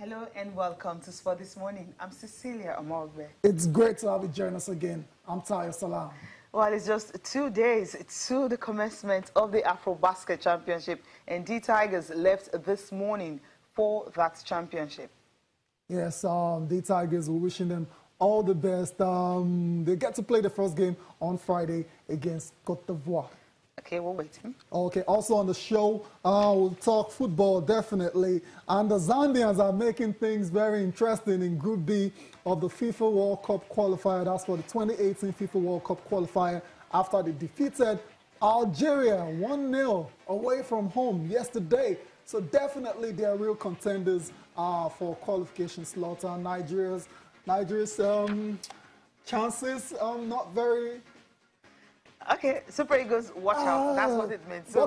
Hello and welcome to Sport This Morning. I'm Cecilia Omogbe. It's great to have you join us again. I'm Tayo Salam. Well, it's just 2 days to the commencement of the AfroBasket Championship, and the Tigers left this morning for that championship. Yes, the Tigers, we're wishing them all the best. They get to play the first game on Friday against Côte d'Ivoire. Okay, we're waiting. Okay, also on the show, we'll talk football, definitely. And the Zambians are making things very interesting in Group B of the FIFA World Cup qualifier. That's for the 2018 FIFA World Cup qualifier after they defeated Algeria 1-0 away from home yesterday. So definitely they are real contenders for qualification slot. Nigeria's chances not very... Okay, Super Eagles, watch out. That's what it means. So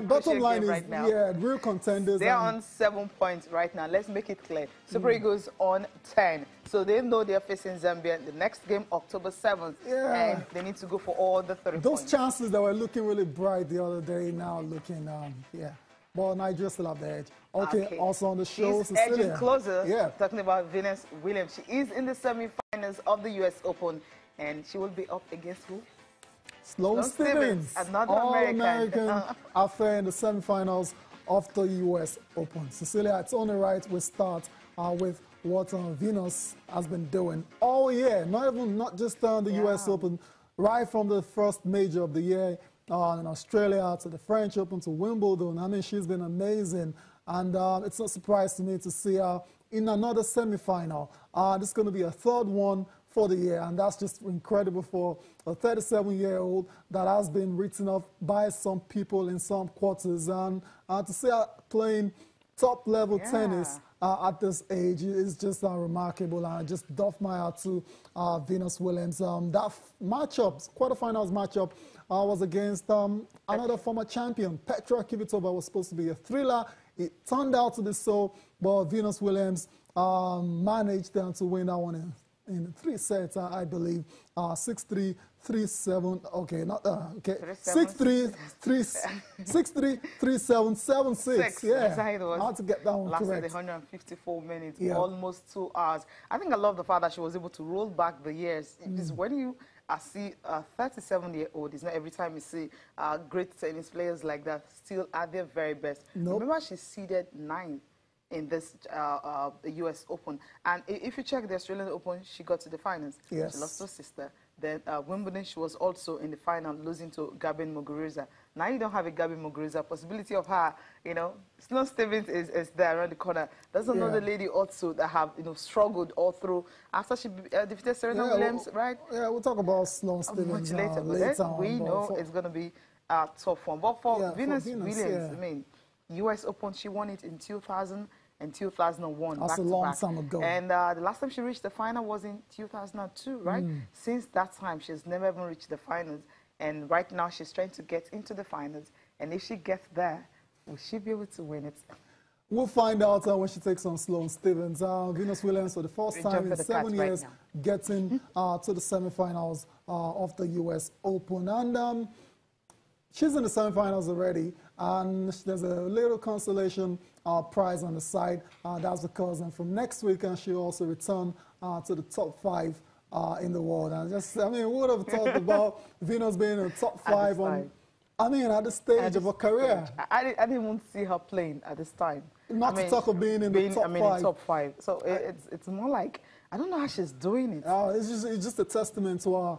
bottom line is, right now. Yeah, real contenders. They're on 7 points right now. Let's make it clear. Super Eagles on 10. So they know they're facing Zambia the next game, October 7th. Yeah. And they need to go for all the 3 Those points. chances that were looking really bright the other day now looking, yeah. But Nigeria still have the edge. Okay, also on the show, she's Cecilia. edging closer. Yeah. Talking about Venus Williams. She is in the semi-finals of the U.S. Open, and she will be up against who? Sloane Stephens, another All-American affair in the semifinals of the U.S. Open. Cecilia, it's only right we start with what Venus has been doing all year. Not just the U.S. Open, right from the first major of the year in Australia to the French Open to Wimbledon. I mean, she's been amazing. And it's no surprise to me to see her in another semifinal. This is going to be a third one for the year, and that's just incredible for a 37-year-old that has been written off by some people in some quarters. And to see her playing top-level tennis at this age is just remarkable. And I just doff my hat to Venus Williams. That matchup, quarterfinals matchup, was against another former champion. Petra Kvitova was supposed to be a thriller. It turned out to be so, but Venus Williams managed to win that one in 3 sets, I believe. 6-3, 3-7. Okay, not okay. 6-3, 6-3, 3-7, 7-6. Yeah, that's how it was. How to get that one lasted correct. 154 minutes, almost 2 hours. I think I love the fact that she was able to roll back the years. Because when you see a 37-year-old, it's not every time you see great tennis players like that still at their very best. Nope. Remember, she seeded 9th in this the U.S. Open. And if you check the Australian Open, she got to the finals. Yes. She lost to her sister. Then Wimbledon, she was also in the final, losing to Gabin Muguruza. Now you don't have a Gabin Muguruza. Possibility of her, Sloane Stephens is there around the corner. There's another lady also that have, struggled all through after she defeated Serena Williams, right? Yeah, we'll talk about Sloane Stephens much later. later on. We know it's going to be a tough one. But for Venus Williams, I mean, U.S. Open, she won it in 2000 and 2001. That's a long time ago. And the last time she reached the final was in 2002, right? Since that time, she's never even reached the finals. And right now, she's trying to get into the finals. And if she gets there, will she be able to win it? We'll find out when she takes on Sloane Stephens. Venus Williams, for the first time in 7 years, getting to the semifinals of the U.S. Open. And she's in the semifinals already, and there's a little consolation prize on the side. That's because from next week, she'll also return to the top 5 in the world. And who would have thought about Venus being in the top 5 at the stage of her career? I didn't even see her playing at this time. Not to talk of being in the top 5. Top 5. So it's more like, I don't know how she's doing it. It's just a testament to her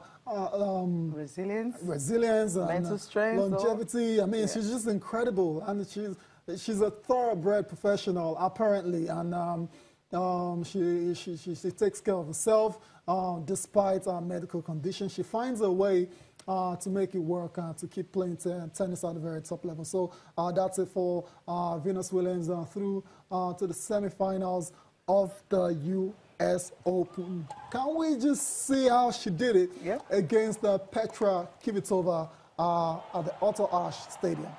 resilience, and mental strength, longevity. I mean, she's just incredible, and she's a thoroughbred professional apparently, and she takes care of herself despite her medical condition. She finds a way to make it work to keep playing tennis at the very top level. So that's it for Venus Williams through to the semifinals of the U.S. Open. Can we just see how she did it against Petra Kvitova at the Otto Ashe Stadium?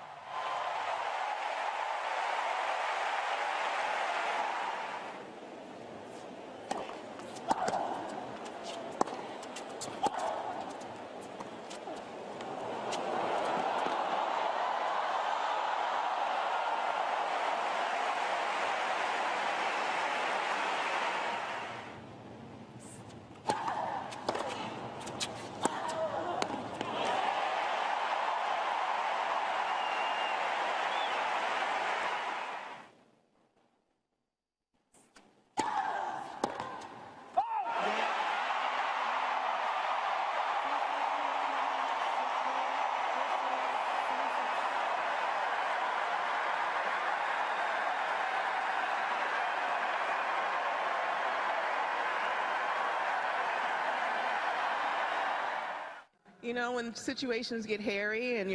You know, when situations get hairy and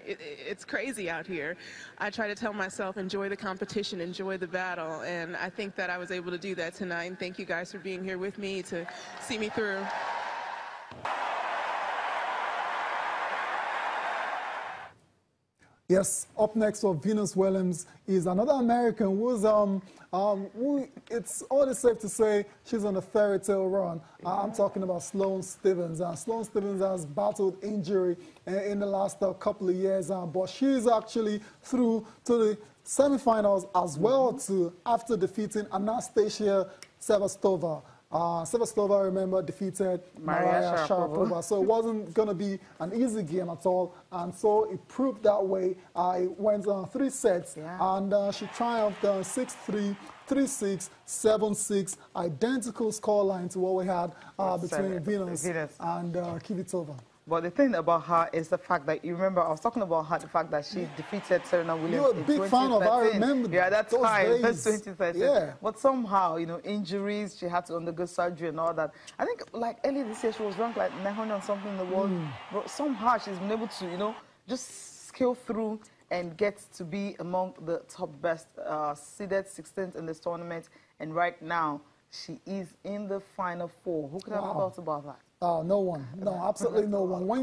it's crazy out here, I try to tell myself, enjoy the competition, enjoy the battle. And I think that I was able to do that tonight. And thank you guys for being here with me to see me through. Yes, up next for Venus Williams is another American who it's always safe to say she's on a fairy tale run. I'm talking about Sloane Stephens. Sloane Stephens has battled injury in the last couple of years, but she's actually through to the semifinals as well too, after defeating Anastasia Sevastova. Sevastova, remember, defeated Maria Sharapova. So it wasn't going to be an easy game at all. And so it proved that way. It went on 3 sets. Yeah. And she triumphed 6-3, 3-6, 7-6. Identical scoreline to what we had between Venus and Kvitova. But the thing about her is the fact that, you remember, I was talking about her, the fact that she defeated Serena Williams. You're a big fan of her, I remember. Yeah, that's fine. That's 2013. Yeah. But somehow, you know, injuries, she had to undergo surgery and all that. I think, like, earlier this year, she was ranked like 900 and something in the world. But somehow she's been able to, you know, just scale through and get to be among the top best, seeded 16th in this tournament. And right now, she is in the Final Four. Who could have thought about that? No one. No, absolutely no one. When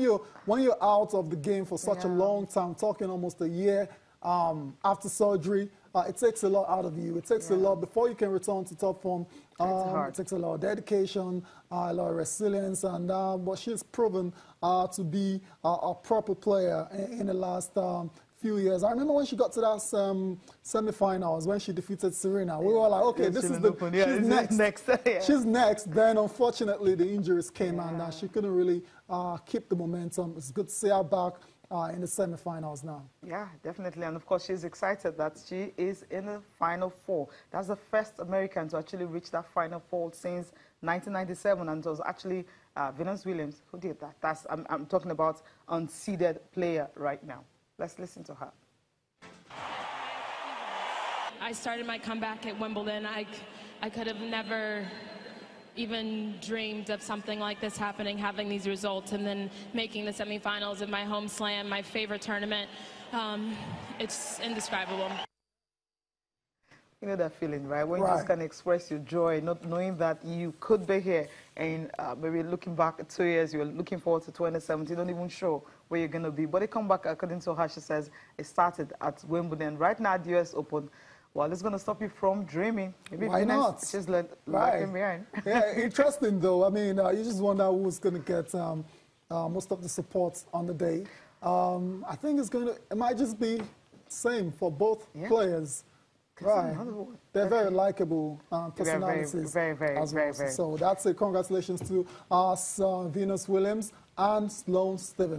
you're out of the game for such a long time, talking almost a year after surgery, it takes a lot out of you. It takes a lot before you can return to top form. It takes a lot of dedication, a lot of resilience, and but she's proven to be a proper player in the last few years. I remember when she got to that semi-finals, when she defeated Serena, we were like, okay, this is she's next. She's next. Then, unfortunately, the injuries came and she couldn't really keep the momentum. It's good to see her back in the semi-finals now. Yeah, definitely. And, of course, she's excited that she is in the Final Four. That's the first American to actually reach that Final Four since 1997, and it was actually Venus Williams who did that. I'm talking about unseeded player right now. Let's listen to her. I started my comeback at Wimbledon. I could have never even dreamed of something like this happening, having these results, and then making the semifinals of my home slam, my favorite tournament. It's indescribable. You know that feeling, right? When you just can express your joy, not knowing that you could be here, and maybe looking back at 2 years, you're looking forward to 2017, you're not even sure where you're going to be. But they come back, according to her, she says, it started at Wimbledon. Right now at the US Open, well, it's going to stop you from dreaming. Maybe why not? She's lurking behind. Yeah, interesting, though. I mean, you just wonder who's going to get most of the support on the day. I think it might just be same for both players. Right. They're very likable personalities. Very. So that's it. Congratulations to us, Venus Williams and Sloane Stephens.